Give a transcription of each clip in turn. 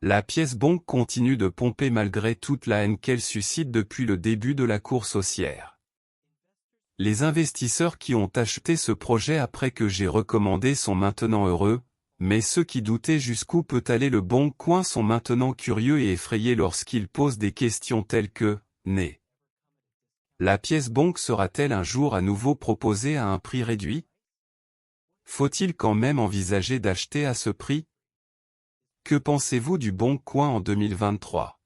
La pièce Bonk continue de pomper malgré toute la haine qu'elle suscite depuis le début de la course haussière. Les investisseurs qui ont acheté ce projet après que j'ai recommandé sont maintenant heureux, mais ceux qui doutaient jusqu'où peut aller le Bonk Coin sont maintenant curieux et effrayés lorsqu'ils posent des questions telles que « Né. La pièce Bonk sera-t-elle un jour à nouveau proposée à un prix réduit? Faut-il quand même envisager d'acheter à ce prix? Que pensez-vous du Bonk Coin en 2023?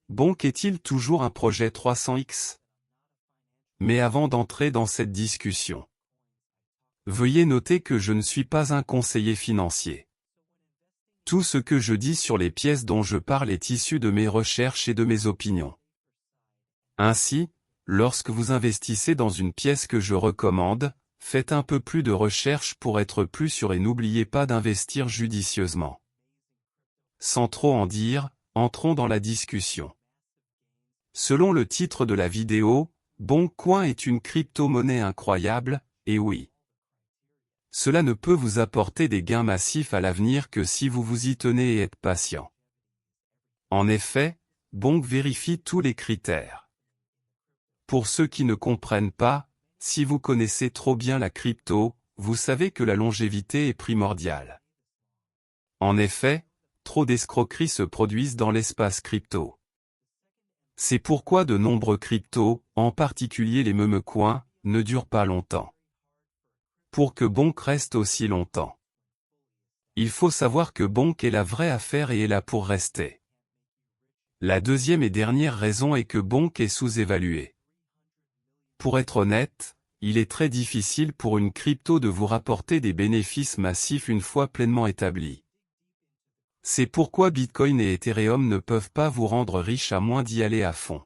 Bonk est-il toujours un projet 300X? Mais avant d'entrer dans cette discussion, veuillez noter que je ne suis pas un conseiller financier. Tout ce que je dis sur les pièces dont je parle est issu de mes recherches et de mes opinions. Ainsi, lorsque vous investissez dans une pièce que je recommande, faites un peu plus de recherche pour être plus sûr et n'oubliez pas d'investir judicieusement. Sans trop en dire, entrons dans la discussion. Selon le titre de la vidéo, Bonk Coin est une crypto-monnaie incroyable, et oui. Cela ne peut vous apporter des gains massifs à l'avenir que si vous vous y tenez et êtes patient. En effet, Bonk vérifie tous les critères. Pour ceux qui ne comprennent pas, si vous connaissez trop bien la crypto, vous savez que la longévité est primordiale. En effet, trop d'escroqueries se produisent dans l'espace crypto. C'est pourquoi de nombreux cryptos, en particulier les meme coins, ne durent pas longtemps. Pour que Bonk reste aussi longtemps, il faut savoir que Bonk est la vraie affaire et est là pour rester. La deuxième et dernière raison est que Bonk est sous-évalué. Pour être honnête, il est très difficile pour une crypto de vous rapporter des bénéfices massifs une fois pleinement établie. C'est pourquoi Bitcoin et Ethereum ne peuvent pas vous rendre riche à moins d'y aller à fond.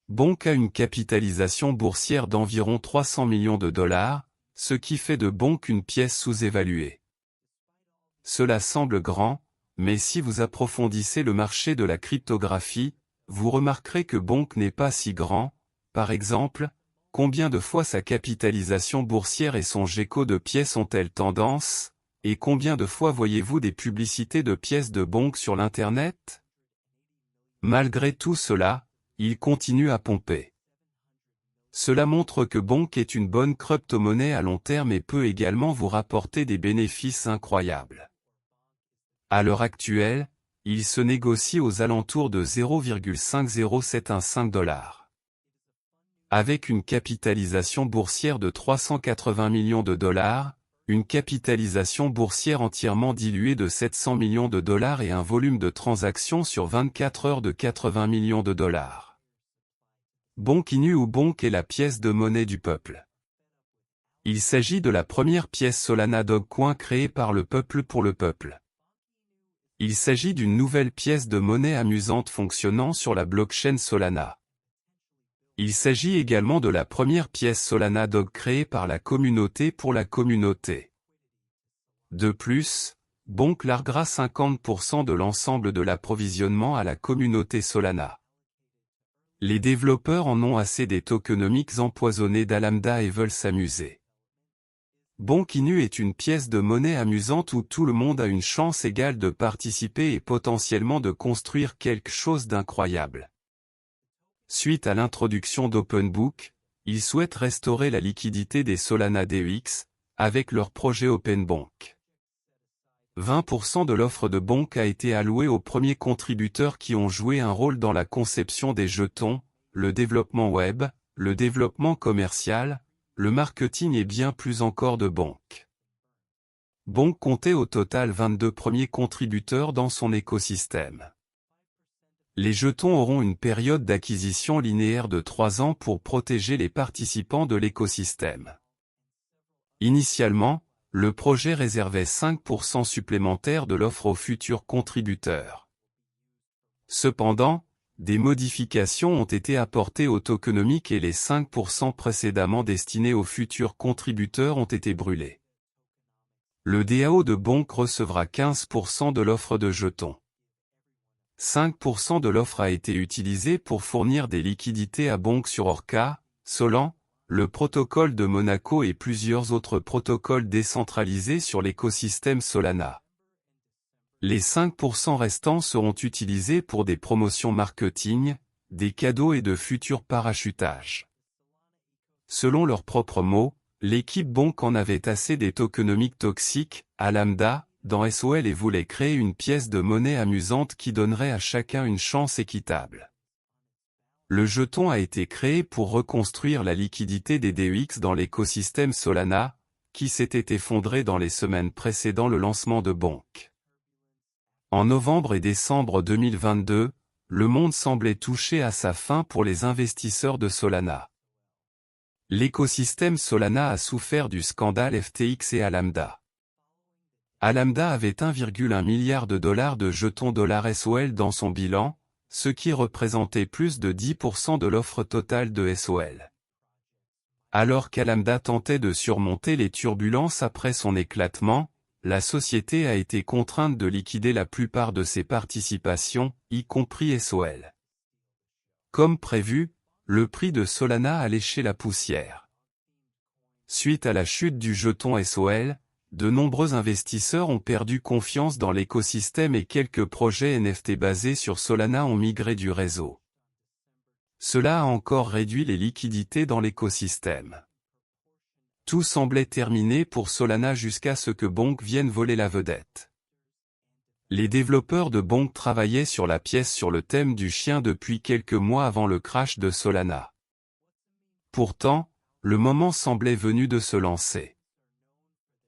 Bonk a une capitalisation boursière d'environ 300 millions de dollars, ce qui fait de Bonk une pièce sous-évaluée. Cela semble grand, mais si vous approfondissez le marché de la cryptographie, vous remarquerez que Bonk n'est pas si grand. Par exemple, combien de fois sa capitalisation boursière et son GECO de pièces ont-elles tendance? Et combien de fois voyez-vous des publicités de pièces de Bonk sur l'Internet? Malgré tout cela, il continue à pomper. Cela montre que Bonk est une bonne crypto-monnaie à long terme et peut également vous rapporter des bénéfices incroyables. À l'heure actuelle, il se négocie aux alentours de 0,50715 $. Avec une capitalisation boursière de 380 millions de dollars, une capitalisation boursière entièrement diluée de 700 millions de dollars et un volume de transactions sur 24 heures de 80 millions de dollars. Bonk Inu ou Bonk est la pièce de monnaie du peuple. Il s'agit de la première pièce Solana Dogecoin créée par le peuple pour le peuple. Il s'agit d'une nouvelle pièce de monnaie amusante fonctionnant sur la blockchain Solana. Il s'agit également de la première pièce Solana Doge créée par la communauté pour la communauté. De plus, Bonk larguera 50% de l'ensemble de l'approvisionnement à la communauté Solana. Les développeurs en ont assez des tokenomics empoisonnés d'Alameda et veulent s'amuser. Bonk Inu est une pièce de monnaie amusante où tout le monde a une chance égale de participer et potentiellement de construire quelque chose d'incroyable. Suite à l'introduction d'OpenBook, ils souhaitent restaurer la liquidité des Solana DEX, avec leur projet OpenBonk. 20% de l'offre de Bonk a été allouée aux premiers contributeurs qui ont joué un rôle dans la conception des jetons, le développement web, le développement commercial, le marketing et bien plus encore de Bonk. Bonk comptait au total 22 premiers contributeurs dans son écosystème. Les jetons auront une période d'acquisition linéaire de 3 ans pour protéger les participants de l'écosystème. Initialement, le projet réservait 5% supplémentaires de l'offre aux futurs contributeurs. Cependant, des modifications ont été apportées au tokenomic et les 5% précédemment destinés aux futurs contributeurs ont été brûlés. Le DAO de Bonk recevra 15% de l'offre de jetons. 5% de l'offre a été utilisé pour fournir des liquidités à Bonk sur Orca, Solan, le protocole de Monaco et plusieurs autres protocoles décentralisés sur l'écosystème Solana. Les 5% restants seront utilisés pour des promotions marketing, des cadeaux et de futurs parachutages. Selon leurs propres mots, l'équipe Bonk en avait assez des tokenomiques toxiques, à Lambda, dans SOL et voulait créer une pièce de monnaie amusante qui donnerait à chacun une chance équitable. Le jeton a été créé pour reconstruire la liquidité des DEX dans l'écosystème Solana, qui s'était effondré dans les semaines précédant le lancement de Bonk. En novembre et décembre 2022, le monde semblait touché à sa fin pour les investisseurs de Solana. L'écosystème Solana a souffert du scandale FTX et Alameda. Alameda avait 1,1 milliard de dollars de jetons $SOL dans son bilan, ce qui représentait plus de 10% de l'offre totale de SOL. Alors qu'Alameda tentait de surmonter les turbulences après son éclatement, la société a été contrainte de liquider la plupart de ses participations, y compris SOL. Comme prévu, le prix de Solana a léché la poussière. Suite à la chute du jeton SOL, de nombreux investisseurs ont perdu confiance dans l'écosystème et quelques projets NFT basés sur Solana ont migré du réseau. Cela a encore réduit les liquidités dans l'écosystème. Tout semblait terminé pour Solana jusqu'à ce que Bonk vienne voler la vedette. Les développeurs de Bonk travaillaient sur la pièce sur le thème du chien depuis quelques mois avant le crash de Solana. Pourtant, le moment semblait venu de se lancer.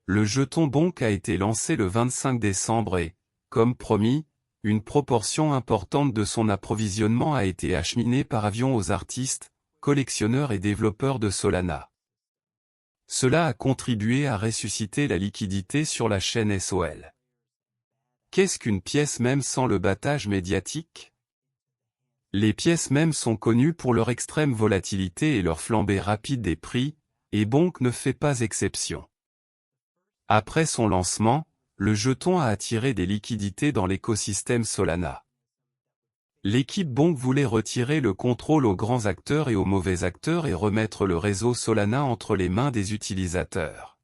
Le jeton Bonk a été lancé le 25 décembre et, comme promis, une proportion importante de son approvisionnement a été acheminée par avion aux artistes, collectionneurs et développeurs de Solana. Cela a contribué à ressusciter la liquidité sur la chaîne SOL. Qu'est-ce qu'une pièce mème sans le battage médiatique? Les pièces mèmes sont connues pour leur extrême volatilité et leur flambée rapide des prix, et Bonk ne fait pas exception. Après son lancement, le jeton a attiré des liquidités dans l'écosystème Solana. L'équipe Bonk voulait retirer le contrôle aux grands acteurs et aux mauvais acteurs et remettre le réseau Solana entre les mains des utilisateurs.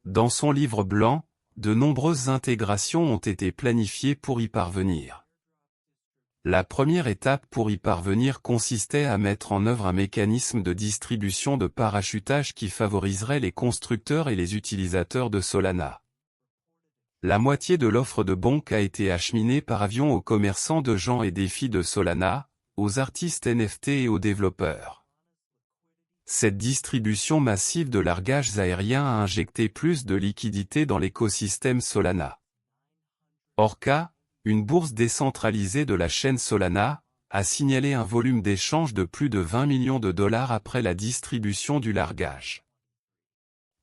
Dans son livre blanc, de nombreuses intégrations ont été planifiées pour y parvenir. La première étape pour y parvenir consistait à mettre en œuvre un mécanisme de distribution de parachutage qui favoriserait les constructeurs et les utilisateurs de Solana. La moitié de l'offre de Bonk a été acheminée par avion aux commerçants de gens et défis de Solana, aux artistes NFT et aux développeurs. Cette distribution massive de largages aériens a injecté plus de liquidités dans l'écosystème Solana. Orca, une bourse décentralisée de la chaîne Solana, a signalé un volume d'échange de plus de 20 millions de dollars après la distribution du largage.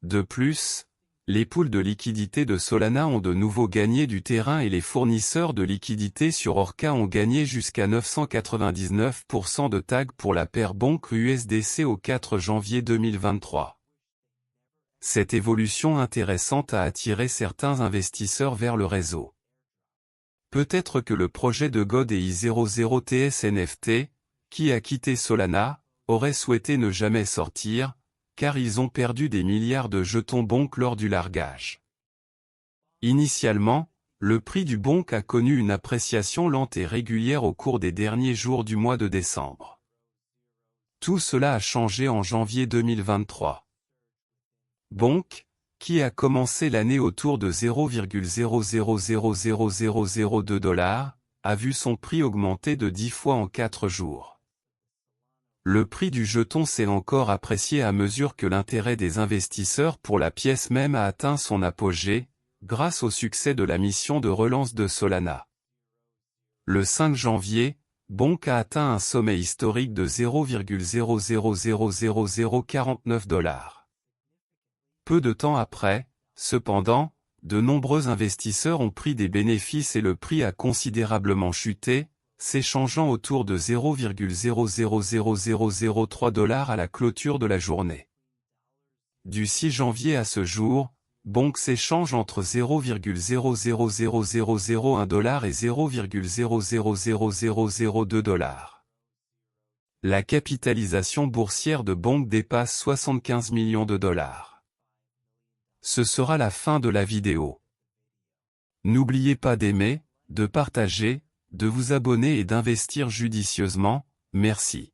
De plus, les poules de liquidité de Solana ont de nouveau gagné du terrain et les fournisseurs de liquidités sur Orca ont gagné jusqu'à 999% de tags pour la paire Bonk USDC au 4 janvier 2023. Cette évolution intéressante a attiré certains investisseurs vers le réseau. Peut-être que le projet de God et I00TS NFT, qui a quitté Solana, aurait souhaité ne jamais sortir, car ils ont perdu des milliards de jetons Bonk lors du largage. Initialement, le prix du Bonk a connu une appréciation lente et régulière au cours des derniers jours du mois de décembre. Tout cela a changé en janvier 2023. Bonk, qui a commencé l'année autour de 0,000002 $, a vu son prix augmenter de 10 fois en 4 jours. Le prix du jeton s'est encore apprécié à mesure que l'intérêt des investisseurs pour la pièce même a atteint son apogée, grâce au succès de la mission de relance de Solana. Le 5 janvier, Bonk a atteint un sommet historique de 0,000049 $. Peu de temps après, cependant, de nombreux investisseurs ont pris des bénéfices et le prix a considérablement chuté, s'échangeant autour de 0,000003 $ à la clôture de la journée. Du 6 janvier à ce jour, Bonk s'échange entre 0,000001 $ et 0,000002 $. La capitalisation boursière de Bonk dépasse 75 millions de dollars. Ce sera la fin de la vidéo. N'oubliez pas d'aimer, de partager, de vous abonner et d'investir judicieusement, merci.